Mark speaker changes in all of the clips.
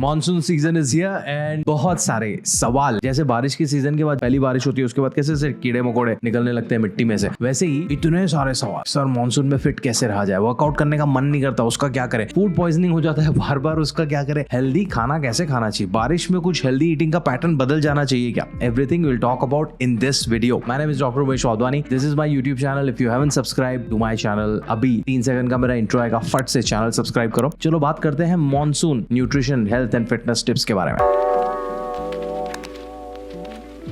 Speaker 1: Monsoon season is here and बहुत सारे सवाल, जैसे बारिश के सीजन के बाद पहली बारिश होती है उसके बाद कैसे कीड़े मकोड़े निकलने लगते हैं मिट्टी में से, वैसे ही इतने सारे सवाल। सर मॉनसून में फिट कैसे रहा जाए, वर्कआउट करने का मन नहीं करता उसका क्या करे, फूड पॉइजनिंग हो जाता है बार बार उसका क्या करे, हेल्दी खाना कैसे खाना चाहिए, बारिश में कुछ हेल्दी ईटिंग का पैटर्न बदल जाना चाहिए क्या, everything will talk about in this video. My name is doctor Umesh Wadhwani, this is my YouTube channel. If you haven't subscribe to my channel, अभी 3 सेकंड का मेरा इंट्रो आएगा, फट से चैनल सब्सक्राइब करो। चलो बात करते हैं monsoon nutrition health and fitness tips के बारे में।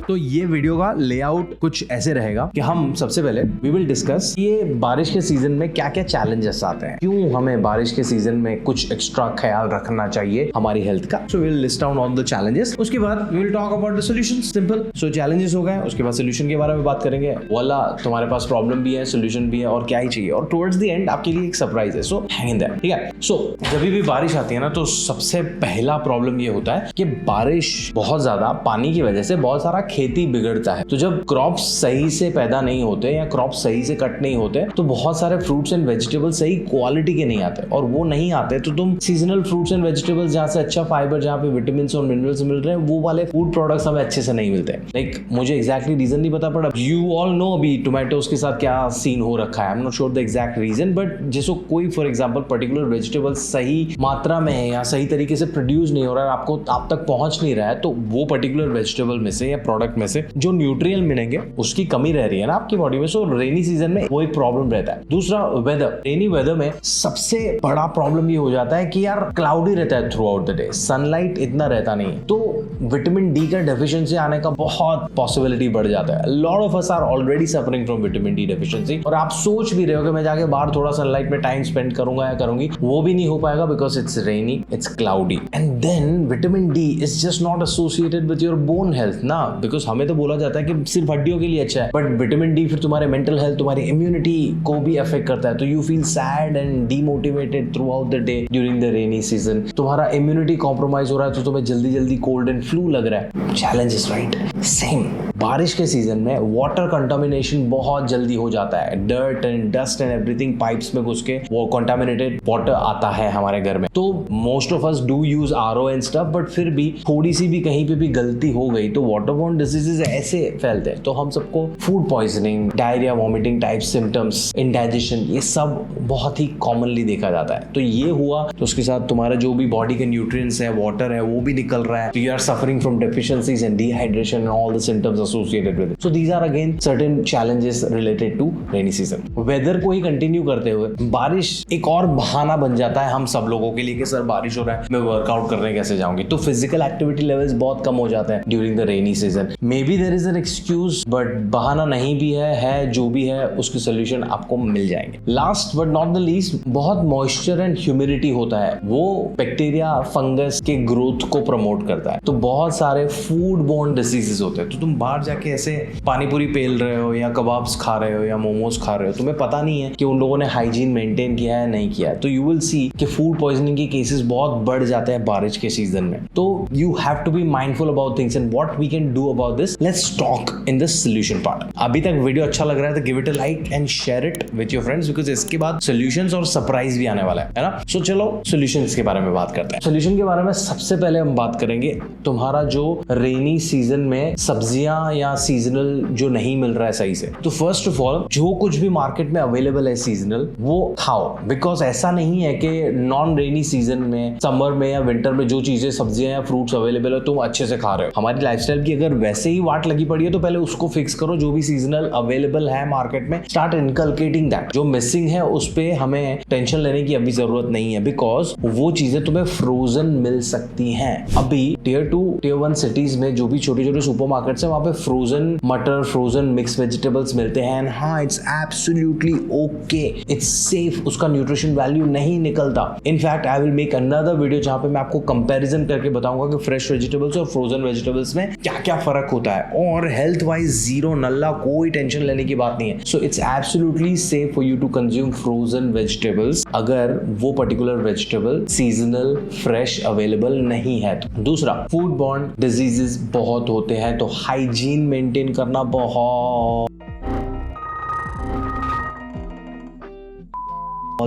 Speaker 1: तो ये वीडियो का लेआउट कुछ ऐसे रहेगा कि हम सबसे पहले वी विल डिस्कस ये बारिश के सीजन में क्या क्या चैलेंजेस आते हैं, क्यों हमें बारिश के सीजन में कुछ एक्स्ट्रा ख्याल रखना चाहिए हमारी हेल्थ का। So we will list down all the challenges, उसके बाद we will talk about the solutions. Simple. So challenges हो गए, उसके बाद सॉल्यूशन के बारे में बात करेंगे। वाला तुम्हारे पास प्रॉब्लम भी है, सॉल्यूशन भी है और क्या ही चाहिए, और टुवर्ड्स द एंड आपके लिए एक सरप्राइज है। सो हैंग इन देयर, ठीक है। सो जब भी बारिश आती है ना, तो सबसे पहला प्रॉब्लम ये होता है कि बारिश बहुत ज्यादा पानी की वजह से बहुत सारा खेती बिगड़ता है। तो जब क्रॉप्स सही से पैदा नहीं होते या क्रॉप्स सही से कट नहीं होते तो बहुत सारे फ्रूट्स एंड वेजिटेबल्स सही क्वालिटी के नहीं आते, और वो नहीं आते तो तुम सीजनल फ्रूट्स एंड वेजिटेबल्स जहाँ से अच्छा फाइबर, जहाँ पे विटामिन और मिनरल्स मिल रहे हैं, वो वाले फूड प्रोडक्ट्स हमें अच्छे से नहीं मिलते। लाइक मुझे एग्जैक्टली रीजन नहीं पता, बट यू ऑल नो अभी टोमेटोज के साथ क्या सीन हो रखा है। I am not sure the exact reason, but जैसे कोई फॉर एग्जाम्पल पर्टिकुलर वेजिटेबल सही मात्रा में है या सही तरीके से प्रोड्यूस नहीं हो रहा है, आपको आप तक पहुंच नहीं रहा है, तो वो पर्टिकुलर वेजिटेबल में से या प्रोडक्ट में से जो न्यूट्रिएंट मिलेंगे उसकी कमी रह रही है ना आपकी बॉडी में। सो रेनी सीजन में वो एक प्रॉब्लम रहता है। दूसरा वेदर, रेनी वेदर में सबसे बड़ा प्रॉब्लम ये हो जाता है कि यार क्लाउडी रहता है through out the day, sunlight इतना रहता नहीं है, तो विटामिन डी का डेफिशिएंसी आने का बहुत पॉसिबिलिटी बढ़ जाता है। Lot of us are already suffering from vitamin D deficiency, और आप सोच भी रहे हो कि मैं जाके बाहर थोड़ा सनलाइट में टाइम स्पेंड करूंगा या करूंगी, वो भी नहीं हो पाएगा because it's rainy, it's cloudy. And then vitamin D is just not associated with your bone health ना, बिकॉज हमें तो बोला जाता है कि सिर्फ हड्डियों के लिए अच्छा है, बट विटामिन डी फिर तुम्हारे मेंटल हेल्थ, तुम्हारी इम्यूनिटी को भी अफेक्ट करता है। तो you feel sad and demotivated through out the day during the rainy season. तुम्हारा इम्यूनिटी कॉम्प्रोमाइज हो रहा है, तो तुम्हें जल्दी जल्दी कोल्ड एंड फ्लू लग रहा है। Challenge is right same. बारिश के सीजन में वाटर कंटामिनेशन बहुत जल्दी हो जाता है, dirt and dust and everything pipes में घुस के वो कंटामिनेटेड वाटर आता है हमारे घर में। तो most of us do use RO and stuff, but फिर भी थोड़ी सी भी कहीं पे भी गलती हो गई तो वाटरबोर्न डिजीजेस ऐसे फैलते हैं। तो हम सबको food poisoning, diarrhoea, vomiting type symptoms, indigestion, ये सब बहुत ही कॉमनली देखा जाता है। तो ये हुआ तो उसके साथ तुम्हारा जो भी बॉडी के न्यूट्रिएंट्स है, वाटर है, वो भी निकल रहा है। तो you are suffering from deficiencies and dehydration and all the symptoms associated with it. So these are again certain challenges related to rainy season. Weather को ही कंटिन्यू करते हुए बारिश एक और बहाना बन जाता है हम सब लोगों के लिए कि सर बारिश हो रहा है, मैं वर्कआउट करने कैसे जाऊंगी। तो फिजिकल एक्टिविटी लेवल्स बहुत कम हो जाते हैं during the rainy season. Maybe there is an excuse, but बहाना नहीं भी है जो भी है उसके सोल्यूशन आपको मिल जाएंगे। Last but not the least, बहुत मॉइस्चर एंड ह्यूमिडिटी होता है, वो बैक्टीरिया फंगस के ग्रोथ को प्रमोट करता है। तो बहुत सारे फूड बोर्न डिसीजेस होते हैं। तो तुम बाहर जाके ऐसे पानी पूरी पेल रहे हो या कबाब्स खा रहे हो या मोमोज खा रहे हो, तुम्हें पता नहीं है कि उन लोगों ने हाइजीन मेंटेन किया है नहीं किया है, तो यू विल सी कि फूड पॉइजनिंग के केसेस बहुत बढ़ जाते हैं बारिश के सीजन में। तो you have to be mindful about things and what we can do about this. Let's talk in the solution part. अभी तक वीडियो अच्छा लग रहा है तो give it a like and share it with your friends, because इसके बाद solutions और सरप्राइज भी आने वाला है ना। सो चलो सॉल्यूशंस के बारे में बात करते हैं। सॉल्यूशन के बारे में सबसे पहले हम बात करेंगे तुम्हारा जो रेनी सीजन में सब्जियां या सीजनल जो नहीं मिल रहा है सही से, तो फर्स्ट ऑफ ऑल जो कुछ भी मार्केट में अवेलेबल है सीजनल, वो खाओ। बिकॉज ऐसा नहीं है कि नॉन रेनी सीजन में, समर में या विंटर में जो चीजें सब्जियां या फ्रूट्स अवेलेबल है तुम अच्छे से खा रहे हो। हमारी लाइफस्टाइल की अगर वैसे ही वाट लगी पड़ी है तो पहले उसको फिक्स करो। जो भी सीजनल अवेलेबल है मार्केट में, स्टार्ट इनकलकेटिंग दैट। जो मिसिंग है उस पे हमें टेंशन लेने की अभी जरूरत नहीं है, बिकॉज वो चीजें तुम्हें फ्रोजन मिल सकती हैं। अभी टियर 2 टियर 1 सिटीज में जो भी छोटे छोटे सुपरमार्केट्स है, वहां पे फ्रोजन मटर, फ्रोजन मिक्स वेजिटेबल्स मिलते हैं। हाँ, it's absolutely okay, it's safe, उसका न्यूट्रिशन वैल्यू नहीं निकलता। In fact I will make another video जहां पे मैं आपको कंपैरिजन करके बताऊंगा कि फ्रेश वेजिटेबल्स और फ्रोजन वेजिटेबल्स में क्या क्या फर्क होता है, और हेल्थ वाइज जीरो नल्ला, कोई टेंशन लेने की बात नहीं है। So it's absolutely safe for you to consume frozen vegetables अगर वो particular vegetable seasonal fresh available नहीं है। दूसरा, फूड बॉर्न डिजीजेस बहुत होते हैं, तो हाइजीन मेंटेन करना बहुत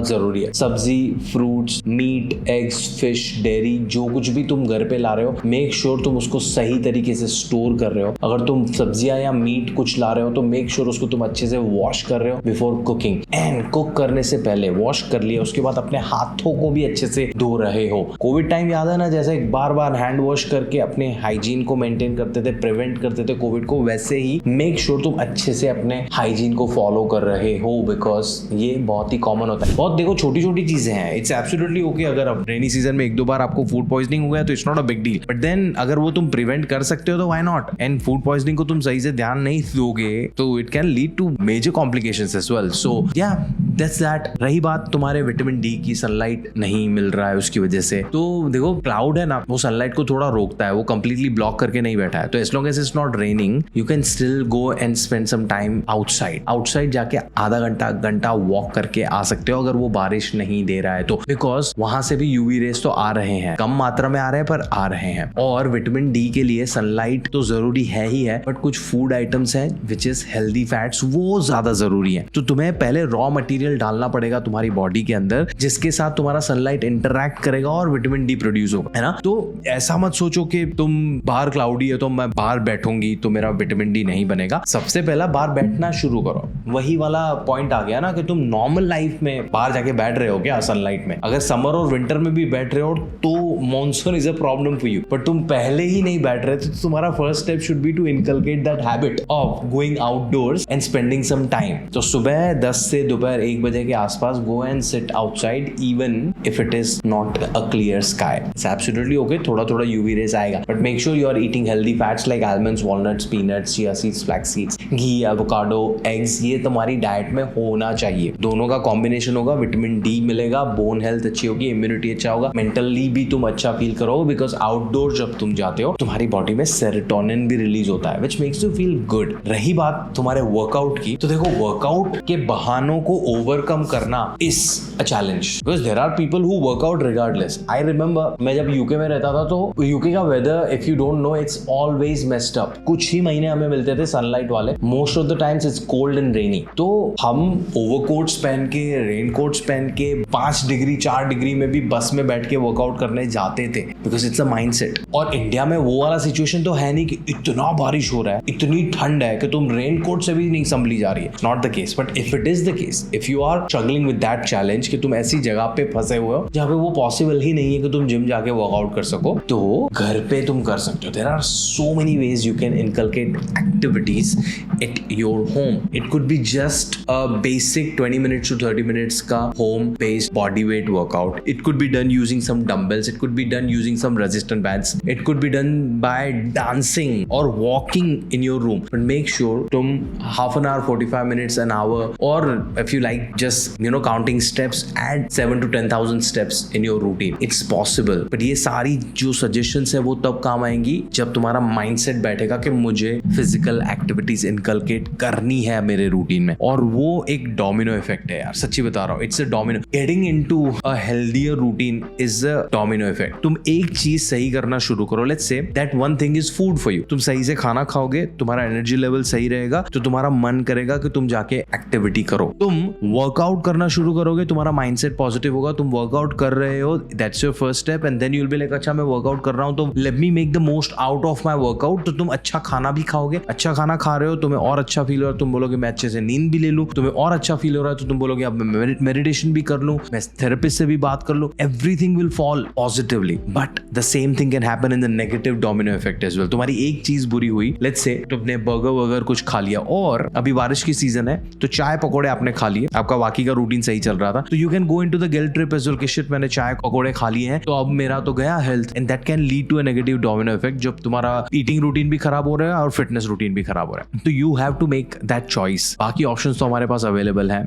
Speaker 1: बहुत जरूरी है। सब्जी, fruits, meat, eggs, fish, dairy, जो कुछ भी तुम घर पे ला रहे हो, मेक श्योर तुम उसको सही तरीके से स्टोर कर रहे हो। अगर तुम सब्जियां या मीट कुछ ला रहे हो तो मेक श्योर उसको तुम अच्छे से वॉश कर रहे हो बिफोर कुकिंग। एंड कुक करने से पहले वॉश कर लिया, उसके बाद अपने हाथों को भी अच्छे से धो रहे हो। कोविड टाइम याद है ना, जैसे बार बार हैंड वॉश करके अपने हाइजीन को मेंटेन करते थे, प्रिवेंट करते थे कोविड को, वैसे ही मेक श्योर तुम अच्छे से अपने हाइजीन को फॉलो कर रहे हो, बिकॉज ये बहुत ही कॉमन होता है। बहुत देखो छोटी छोटी चीजें हैं, इट्स एब्सोल्युटली ओके अगर अब रेनी सीजन में 1-2 बार आपको फूड पॉइजनिंग हो गया तो it's not a big deal, but then अगर वो तुम प्रिवेंट कर सकते हो तो why not. And food poisoning को तुम सही से ध्यान नहीं दोगे तो it can lead to major complications as well. So yeah that's that. रही बात तुम्हारे विटामिन डी की, सनलाइट नहीं मिल रहा है उसकी वजह से, तो देखो क्लाउड है ना, वो सनलाइट को थोड़ा रोकता है, वो कंप्लीटली ब्लॉक करके नहीं बैठा है। तो as long as it's not raining you can still go and spend some time outside जाके आधा घंटा वॉक करके आ सकते हो अगर वो बारिश नहीं दे रहा है तो, बिकॉज वहां से भी यूवी रेस तो आ रहे हैं, कम मात्रा में आ रहे हैं पर आ रहे हैं। और विटामिन डी के लिए सनलाइट तो जरूरी है ही है, बट कुछ फूड आइटम्स हैं विच इज हेल्दी फैट्स, वो ज्यादा जरूरी है। तो तुम्हें पहले रॉ मटेरियल डालना पड़ेगा तुम्हारी बॉडी के अंदर जिसके साथ तुम्हारा सनलाइट इंटरैक्ट करेगा और विटामिन डी प्रोड्यूस होगा, है ना। तो ऐसा मत सोचो कि तुम बाहर क्लाउडी है तो मैं बाहर बैठूंगी तो मेरा विटामिन डी नहीं बनेगा। सबसे पहला बाहर बैठना शुरू करो। वही वाला पॉइंट आ गया ना कि तुम नॉर्मल लाइफ में बाहर जाके बैठ रहे हो क्या सनलाइट में, अगर समर और विंटर में भी बैठ रहे हो तो monsoon is a problem for you, but तुम पहले ही नहीं बैठ रहे तो तुम्हारा first step should be to inculcate that habit of going outdoors and spending some time. तो सुबह 10 से दोपहर 1 बजे के आसपास go and sit outside even if it is not a clear sky. It's absolutely okay, थोड़ा यूवी रेस आएगा, but make sure you are eating healthy fats like almonds, walnuts, peanuts, chia seeds, flax seeds, ghee, avocado, eggs, ये तुम्हारी diet में होना चाहिए। दोनों का combination होगा, विटामिन डी मिलेगा, बोन हेल्थ अच्छी होगी, इम्यूनिटी अच्छा होगा, मेंटली भी तुम अच्छा फील करोगे, बिकॉज आउटडोर जब तुम जाते हो तुम्हारी बॉडी में सेरोटोनिन भी रिलीज होता है which makes you feel good. रही बात तुम्हारे वर्कआउट की, तो देखो वर्कआउट के बहानों को ओवरकम करना is a challenge, because there are people who workout regardless. I remember मैं जब यूके में रहता था तो यूके का weather, if you don't know, it's always messed up. कुछ ही महीने हमें मिलते थे सनलाइट वाले, most of the times it's cold and rainy. तो हम ओवरकोट्स पहन के, रेनकोट्स पहन के 5 डिग्री 4 डिग्री में भी बस में बैठ के वर्कआउट करने जाते थे, बिकॉज इट्स अ माइंडसेट। और इंडिया में वो वाला सिचुएशन तो है नहीं कि इतना बारिश हो रहा है, इतनी ठंड है कि तुम रेनकोट से भी नहीं संभली जा रही है। Not the case, but if it is the case, if you are struggling with that challenge कि तुम ऐसी जगह पे फंसे हुए हो जहाँ पे वो पॉसिबल ही नहीं है कि तुम जिम जाके वर्कआउट कर सको, तो घर पे तुम कर सकते हो। There are so many ways you can inculcate activities at your home. It could be just a basic 20 minutes to 30 minutes का home based body weight workout. It could be done using some dumbbells, it could be done using some resistance bands, it could be done by dancing or walking in your room, but make sure तुम half an hour, 45 minutes, an hour, or if you like just counting steps, add 7 to 10,000 steps in your routine. It's possible, but ये सारी जो suggestions है वो तब काम आएंगी जब तुम्हारा mindset बैठेगा कि मुझे physical activities inculcate करनी है मेरे रूटीन में। और वो एक डोमिनो इफेक्ट है यार, सच्ची बता रहा हूँ, it's a domino. Getting into a healthier routine is a domino effect. तुम एक चीज सही करना शुरू करो, let's say that one thing is food for you. तुम सही से खाना खाओगे, तुम्हारा एनर्जी लेवल सही रहेगा, तो तुम्हारा मन करेगा कि तुम जाके एक्टिविटी करो। तुम वर्कआउट करना शुरू करोगे, तुम्हारा माइंडसेट पॉजिटिव होगा, तुम वर्कआउट कर रहे हो, that's your first step, and then you will be like अच्छा मैं वर्कआउट कर रहा हूँ तो let me make the most out of my workout. तो तुम अच्छा खाना भी खाओगे, अच्छा खाना खा रहे हो, तुम्हें और अच्छा फील हो रहा है, तुम बोलोगे मैं अच्छे से नींद भी ले लूं, तुम्हें और अच्छा फील हो रहा है तो तुम बोलोगे अब मैं मेडिटेशन भी कर लूं, मैं थेरेपिस्ट से भी बात कर लूं। Everything will fall positively, but the same thing can happen in the negative domino effect as well. तुम्हारी एक चीज बुरी हुई, लेट्स से तुमने बर्गर कुछ खा लिया, और अभी बारिश की सीजन है तो चाय पकौड़े आपने खा लिए, आपका बाकी का रूटीन सही चल रहा था, तो you can go into the guilt trip as well कि शिट मैंने चाय पकौड़े खा लिए हैं तो अब मेरा तो गया health, and that can lead to a negative domino effect जब तुम्हारा ईटिंग रूटीन भी खराब हो रहा है और फिटनेस रूटीन भी खराब हो रहा है। तो you have to make that choice. बाकी ऑप्शंस तो हमारे पास अवेलेबल है।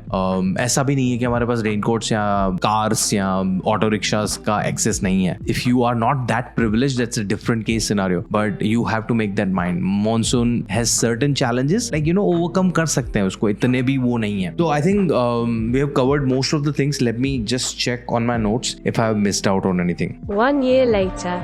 Speaker 1: ऐसा भी नहीं है कि हमारे पास रेनकोट्स या कार्स या ऑटो रिक्शास का एक्सेस नहीं है। If you are not that privileged, that's a different case scenario, but you have to make that mind. Monsoon has certain challenges, like overcome कर सकते हैं उसको, इतने भी वो नहीं है। तो I think we have covered most of the things. Let me just check on my notes if I have missed out on anything.
Speaker 2: 1 year later.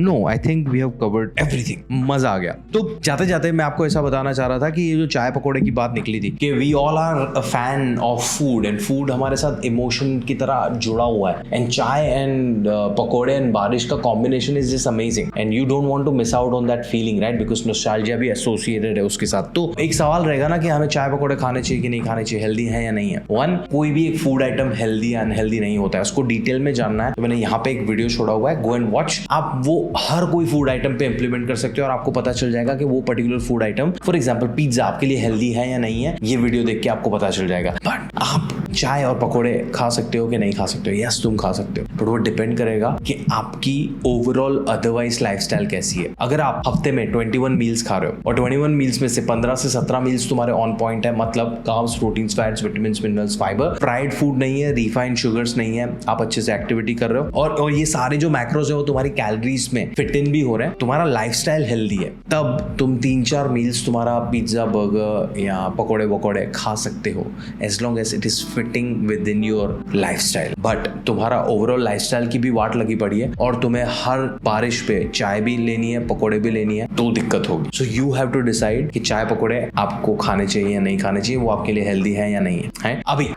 Speaker 1: No, I think we have covered everything. मजा आ गया। तो जाते जाते मैं आपको ऐसा बताना चाह रहा था कि ये जो चाय पकौड़े की बात निकली थी कि we all are a fan of food and food हमारे साथ इमोशन की तरह जुड़ा हुआ है, and चाय and पकौड़े and बारिश का combination is just amazing and you don't want to miss out on that feeling, right? Because nostalgia भी associated है उसके साथ। तो एक सवाल रहेगा ना कि हमें चाय पकौड़े खाने चाहिए कि नहीं खाने चाहिए, हेल्दी है या नहीं है। वन, कोई भी एक फूड आइटम हेल्दी या अनहेल्दी नहीं होता है, उसको डिटेल में जानना है तो मैंने यहाँ पे एक वीडियो छोड़ा हुआ है, गो एंड वॉच। आप वो हर कोई फूड आइटम पे इंप्लीमेंट कर सकते हो और आपको पता चल जाएगा कि वो particular food item, for example pizza, आपके लिए हेल्दी है या नहीं है। ये वीडियो देख के आपको पता चल जाएगा। बट आप चाय और पकौड़े खा सकते हो कि नहीं खा सकते हो? यस, तुम खा सकते हो, बट वो डिपेंड करेगा कि आपकी ओवरऑल अदरवाइज लाइफस्टाइल कैसी है। अगर आप हफ्ते में 21 मील्स खा रहे हो और 21 मील्स में से 15 से 17 मील्स तुम्हारे ऑन पॉइंट है, मतलब carbs, proteins, fats, vitamins, minerals, fibre, fried food नहीं है, रिफाइंड शुगर्स नहीं है, आप अच्छे से एक्टिविटी कर रहे हो और ये सारे जो मैक्रोज है वो तुम्हारी कैलोरीज में फिट इन भी हो रहे हैं, तुम्हारा लाइफस्टाइल हेल्दी है, तब तुम 3-4 मील्स तुम्हारा पिज्जा, बर्गर या पकौड़े वकौड़े खा सकते हो, as long as it is fitting within your lifestyle. But तुम्हारा ओवरऑल लाइफस्टाइल की भी वाट लगी पड़ी है और तुम्हें हर बारिश पे चाय भी लेनी है, पकौड़े भी लेनी है, तो दिक्कत होगी। So you have to decide कि चाय पकौड़े आपको खाने चाहिए या नहीं खाने चाहिए, वो आपके लिए हेल्दी है या नहीं है। अभी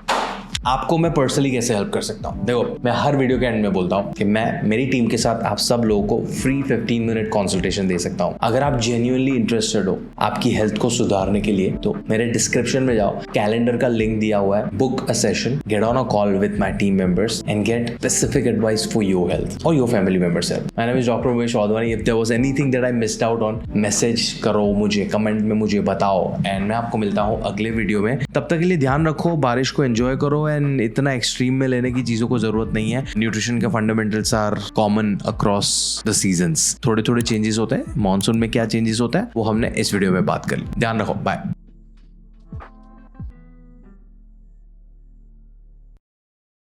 Speaker 1: आपको मैं पर्सनली कैसे हेल्प कर सकता हूँ? देखो, मैं हर वीडियो के एंड में बोलता हूँ कि मैं मेरी टीम के साथ आप सब लोगों को फ्री 15 मिनट कंसल्टेशन दे सकता हूँ। अगर आप जेन्युइनली इंटरेस्टेड हो आपकी हेल्थ को सुधारने के लिए, तो मेरे डिस्क्रिप्शन में जाओ, कैलेंडर का लिंक दिया हुआ है, book a session, get on a call with my team members and get specific advice for your health और your family members health. My name is doctor Umesh Wadhwani. If there was anything that I missed out on, message करो मुझे, comment में मुझे बताओ and मैं आपको मिलता हूँ अगले वीडियो में। तब तक के लिए ध्यान रखो, बारिश को एंजॉय करो एंड इतना एक्सट्रीम में लेने की चीजों को जरूरत नहीं है। न्यूट्रिशन के fundamentals are common across the seasons. थोड़े थोड़े चेंजेस होते हैं, मॉनसून में क्या चेंजेस होता है वो हमने इस वीडियो में बात कर ली। ध्यान रखो, बाय।